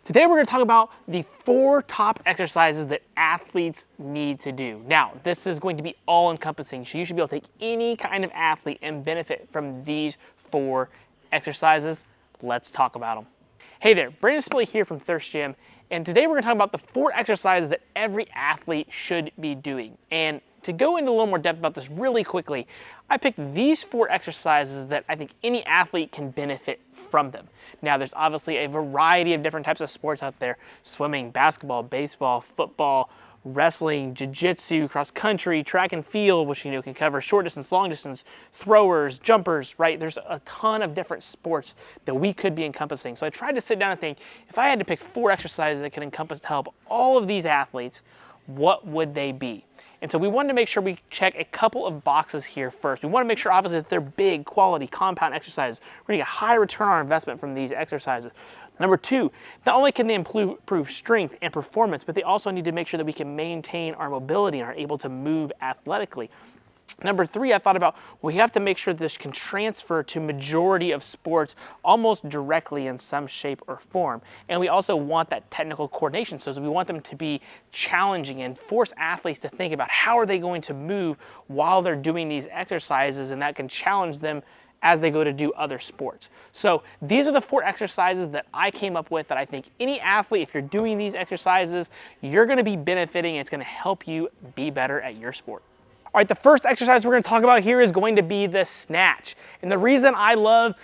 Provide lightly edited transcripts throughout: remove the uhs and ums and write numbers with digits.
Today we're going to talk about the 4 top exercises that athletes need to do. Now, this is going to be all-encompassing, so you should be able to take any kind of athlete and benefit from these 4 exercises. Let's talk about them. Hey there, Brandon Spilley here from Thirst Gym, and today we're going to talk about the 4 exercises that every athlete should be doing. And to go into a little more depth about this really quickly, I picked these 4 exercises that I think any athlete can benefit from them. Now, there's obviously a variety of different types of sports out there: swimming, basketball, baseball, football, wrestling, jiu-jitsu, cross country, track and field, which can cover short distance, long distance, throwers, jumpers, right? There's a ton of different sports that we could be encompassing. So I tried to sit down and think, if I had to pick 4 exercises that could encompass to help all of these athletes, what would they be? And so we wanted to make sure we check a couple of boxes here first. We want to make sure, obviously, that they're big, quality, compound exercises. We're going to get high return on our investment from these exercises. Number 2, not only can they improve strength and performance, but they also need to make sure that we can maintain our mobility and are able to move athletically. Number 3, I thought about, we have to make sure this can transfer to majority of sports almost directly in some shape or form. And we also want that technical coordination. So we want them to be challenging and force athletes to think about how are they going to move while they're doing these exercises, and that can challenge them as they go to do other sports. So these are the 4 exercises that I came up with that I think any athlete, if you're doing these exercises, you're going to be benefiting. It's going to help you be better at your sport. All right, the first exercise we're going to talk about here is going to be the snatch. And the reason I love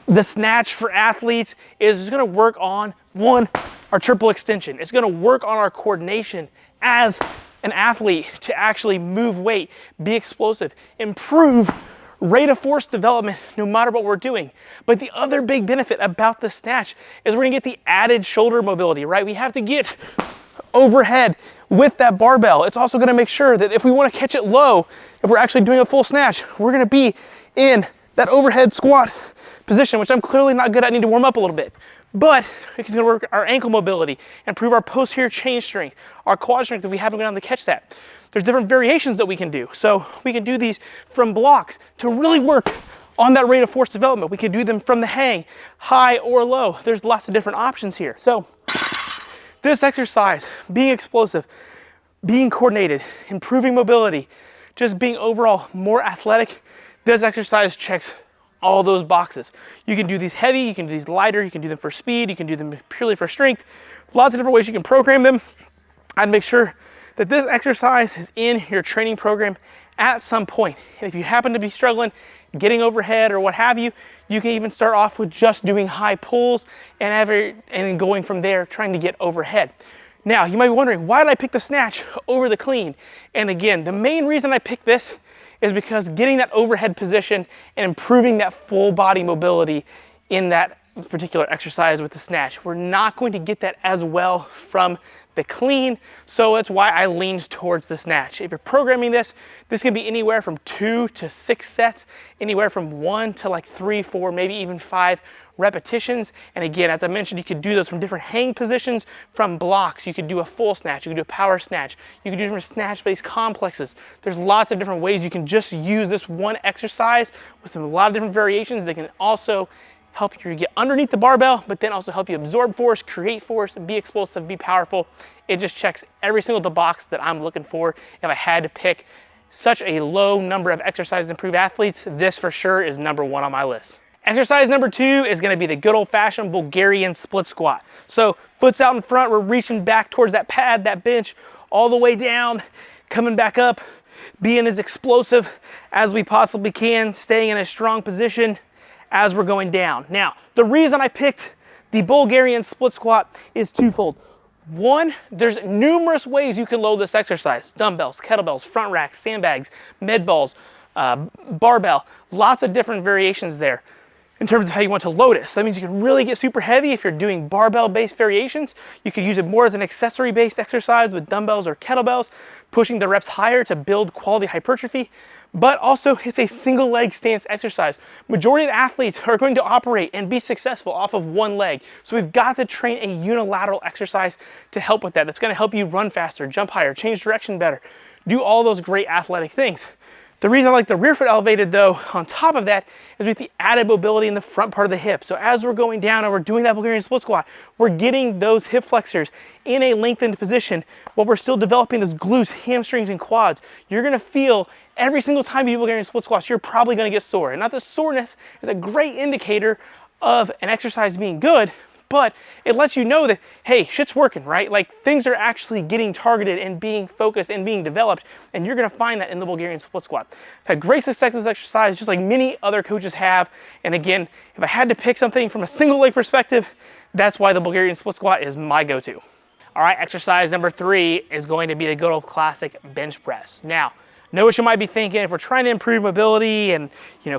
the snatch for athletes is it's going to work on, 1, our triple extension. It's going to work on our coordination as an athlete to actually move weight, be explosive, improve rate of force development no matter what we're doing. But the other big benefit about the snatch is we're going to get the added shoulder mobility, right? We have to get overhead with that barbell. It's also going to make sure that if we want to catch it low, if we're actually doing a full snatch, we're going to be in that overhead squat position, which I'm clearly not good at. I need to warm up a little bit. But it's going to work our ankle mobility, improve our posterior chain strength, our quad strength if we haven't gone on to catch that. There's different variations that we can do. So we can do these from blocks to really work on that rate of force development. We can do them from the hang, high or low. There's lots of different options here. So this exercise, being explosive, being coordinated, improving mobility, just being overall more athletic, this exercise checks all those boxes. You can do these heavy, you can do these lighter, you can do them for speed, you can do them purely for strength. Lots of different ways you can program them. I'd make sure that this exercise is in your training program at some point. And if you happen to be struggling getting overhead or what have you, you can even start off with just doing high pulls and then going from there trying to get overhead. Now, you might be wondering, why did I pick the snatch over the clean? And again, the main reason I picked this is because getting that overhead position and improving that full body mobility in that particular exercise with the snatch, we're not going to get that as well from the clean, so that's why I leaned towards the snatch. If you're programming this can be anywhere from 2 to 6 sets, anywhere from 1 to like 3, 4, maybe even 5 repetitions. And again, as I mentioned, you could do those from different hang positions, from blocks. You could do a full snatch, you could do a power snatch, you could do different snatch-based complexes. There's lots of different ways you can just use this one exercise with a lot of different variations that can also help you get underneath the barbell, but then also help you absorb force, create force, be explosive, be powerful. It just checks every single box that I'm looking for. If I had to pick such a low number of exercises to improve athletes, this for sure is number 1 on my list. Exercise number 2 is going to be the good old-fashioned Bulgarian split squat. So foot's out in front, we're reaching back towards that pad, that bench, all the way down, coming back up, being as explosive as we possibly can, staying in a strong position as we're going down. Now, the reason I picked the Bulgarian split squat is twofold. 1, there's numerous ways you can load this exercise: dumbbells, kettlebells, front racks, sandbags, med balls, barbell, lots of different variations there in terms of how you want to load it. So that means you can really get super heavy if you're doing barbell-based variations. You could use it more as an accessory-based exercise with dumbbells or kettlebells, pushing the reps higher to build quality hypertrophy. But also, it's a single leg stance exercise. Majority of athletes are going to operate and be successful off of one leg. So we've got to train a unilateral exercise to help with that. That's going to help you run faster, jump higher, change direction better, do all those great athletic things. The reason I like the rear foot elevated though, on top of that, is with the added mobility in the front part of the hip. So as we're going down and we're doing that Bulgarian split squat, we're getting those hip flexors in a lengthened position while we're still developing those glutes, hamstrings, and quads. You're gonna feel every single time you do Bulgarian split squats, you're probably gonna get sore. And not that soreness is a great indicator of an exercise being good, but it lets you know that, hey, shit's working, right? Like things are actually getting targeted and being focused and being developed, and you're gonna find that in the Bulgarian split squat. I've had great success with this exercise, just like many other coaches have. And again, if I had to pick something from a single leg perspective, that's why the Bulgarian split squat is my go-to. All right, exercise number 3 is going to be the good old classic bench press. Now, know what you might be thinking, if we're trying to improve mobility and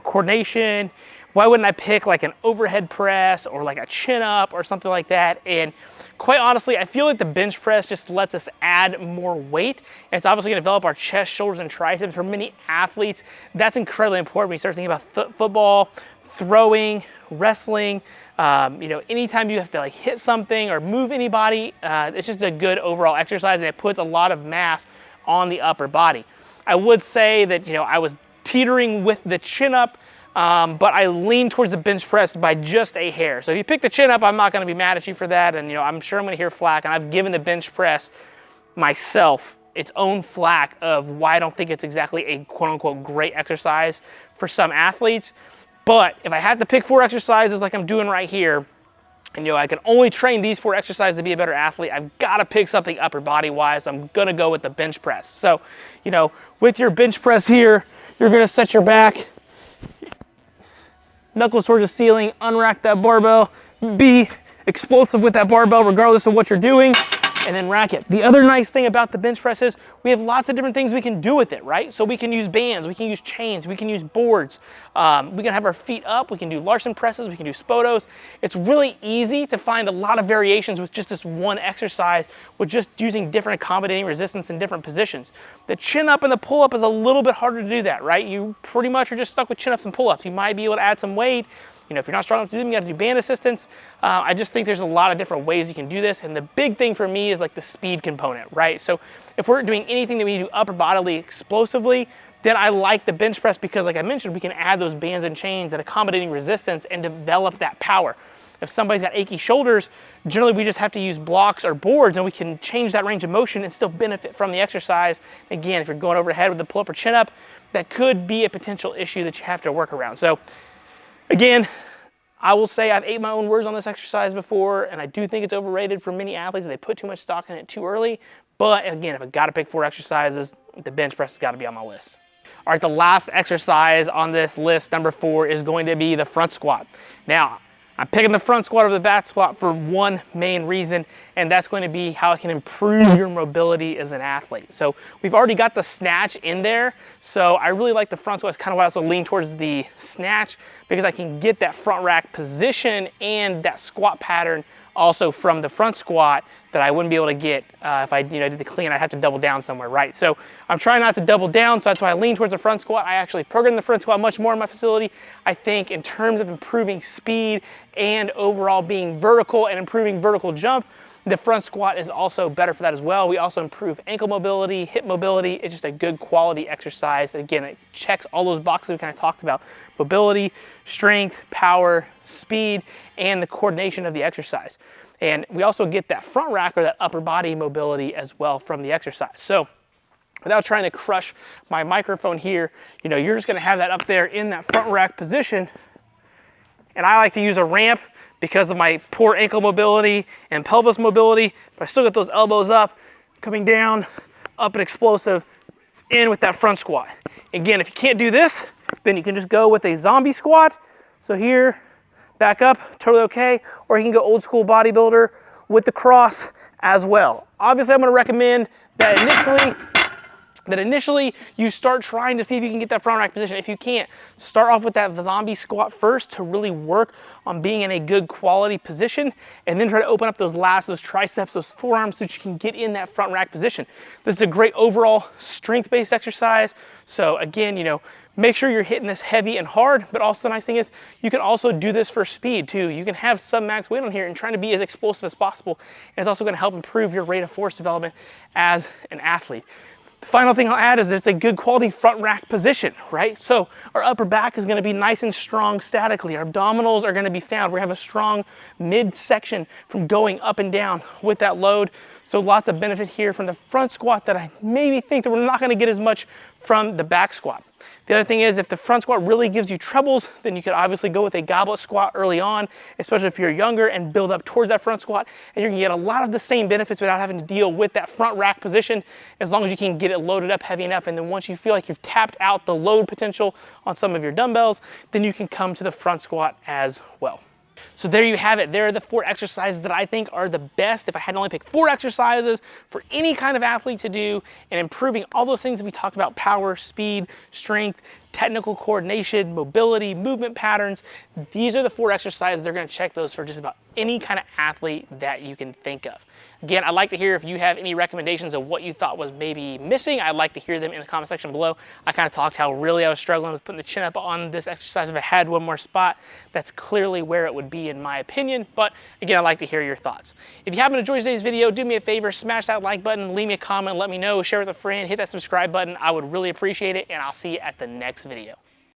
coordination, why wouldn't I pick like an overhead press or like a chin up or something like that? And quite honestly, I feel like the bench press just lets us add more weight. And it's obviously gonna develop our chest, shoulders, and triceps. For many athletes, that's incredibly important when you start thinking about football, throwing, wrestling. Anytime you have to like hit something or move anybody, it's just a good overall exercise, and it puts a lot of mass on the upper body. I would say that, I was teetering with the chin up, but I lean towards the bench press by just a hair. So if you pick the chin up, I'm not going to be mad at you for that. And I'm sure I'm going to hear flack. And I've given the bench press myself its own flack of why I don't think it's exactly a quote unquote great exercise for some athletes. But if I had to pick 4 exercises like I'm doing right here, and I can only train these 4 exercises to be a better athlete, I've got to pick something upper body wise. So I'm going to go with the bench press. So, with your bench press here, you're going to set your back, knuckles towards the ceiling, unrack that barbell, be explosive with that barbell regardless of what you're doing, and then rack it. The other nice thing about the bench press is we have lots of different things we can do with it, right? So we can use bands, we can use chains, we can use boards, we can have our feet up, we can do Larson presses, we can do Spotos. It's really easy to find a lot of variations with just this one exercise, with just using different accommodating resistance in different positions. The chin up and the pull up is a little bit harder to do that, right? You pretty much are just stuck with chin ups and pull ups. You might be able to add some weight. If you're not strong enough to do them, you got to do band assistance. I just think there's a lot of different ways you can do this. And the big thing for me is like the speed component, right? So if we're doing anything that we do upper bodily explosively, then I like the bench press because, like I mentioned, we can add those bands and chains and accommodating resistance and develop that power. If somebody's got achy shoulders, generally we just have to use blocks or boards, and we can change that range of motion and still benefit from the exercise. Again, if you're going overhead with the pull up or chin up, that could be a potential issue that you have to work around. So again, I will say I've ate my own words on this exercise before, and I do think it's overrated for many athletes. They put too much stock in it too early. But again, if I got to pick 4 exercises, the bench press has got to be on my list. All right, the last exercise on this list, number 4, is going to be the front squat. Now, I'm picking the front squat over the back squat for one main reason, and that's going to be how it can improve your mobility as an athlete. So we've already got the snatch in there, so I really like the front squat. It's kind of why I also lean towards the snatch, because I can get that front rack position and that squat pattern also from the front squat that I wouldn't be able to get if I did the clean. I'd have to double down somewhere, right? So I'm trying not to double down, so that's why I lean towards the front squat. I actually program the front squat much more in my facility. I think in terms of improving speed and overall being vertical and improving vertical jump, the front squat is also better for that as well. We also improve ankle mobility, hip mobility. It's just a good quality exercise. Again, it checks all those boxes we kind of talked about: mobility, strength, power, speed, and the coordination of the exercise. And we also get that front rack or that upper body mobility as well from the exercise. So without trying to crush my microphone here, you're just gonna have that up there in that front rack position. And I like to use a ramp because of my poor ankle mobility and pelvis mobility, but I still get those elbows up, coming down, up and explosive, in with that front squat. Again, if you can't do this, then you can just go with a zombie squat. So here, back up, totally okay. Or you can go old school bodybuilder with the cross as well. Obviously, I'm gonna recommend that initially you start trying to see if you can get that front rack position. If you can't, start off with that zombie squat first to really work on being in a good quality position, and then try to open up those lats, those triceps, those forearms, so that you can get in that front rack position. This is a great overall strength-based exercise. So again, make sure you're hitting this heavy and hard, but also the nice thing is you can also do this for speed too. You can have some max weight on here and trying to be as explosive as possible. And it's also gonna help improve your rate of force development as an athlete. The final thing I'll add is that it's a good quality front rack position, right? So our upper back is gonna be nice and strong statically. Our abdominals are gonna be found. We're gonna have a strong midsection from going up and down with that load. So lots of benefit here from the front squat that I maybe think that we're not gonna get as much from the back squat. The other thing is, if the front squat really gives you troubles, then you could obviously go with a goblet squat early on, especially if you're younger, and build up towards that front squat, and you're gonna get a lot of the same benefits without having to deal with that front rack position, as long as you can get it loaded up heavy enough. And then once you feel like you've tapped out the load potential on some of your dumbbells, then you can come to the front squat as well. So there you have it. There are the 4 exercises that I think are the best if I had to only pick 4 exercises for any kind of athlete to do, and improving all those things that we talked about: power, speed, strength, technical coordination, mobility, movement patterns. These are the 4 exercises. They're going to check those for just about any kind of athlete that you can think of. Again, I'd like to hear if you have any recommendations of what you thought was maybe missing. I'd like to hear them in the comment section below. I kind of talked how really I was struggling with putting the chin up on this exercise. If I had one more spot, that's clearly where it would be in my opinion. But again, I'd like to hear your thoughts. If you happen to enjoy today's video, do me a favor, smash that like button, leave me a comment, let me know, share with a friend, hit that subscribe button. I would really appreciate it, and I'll see you at the next video.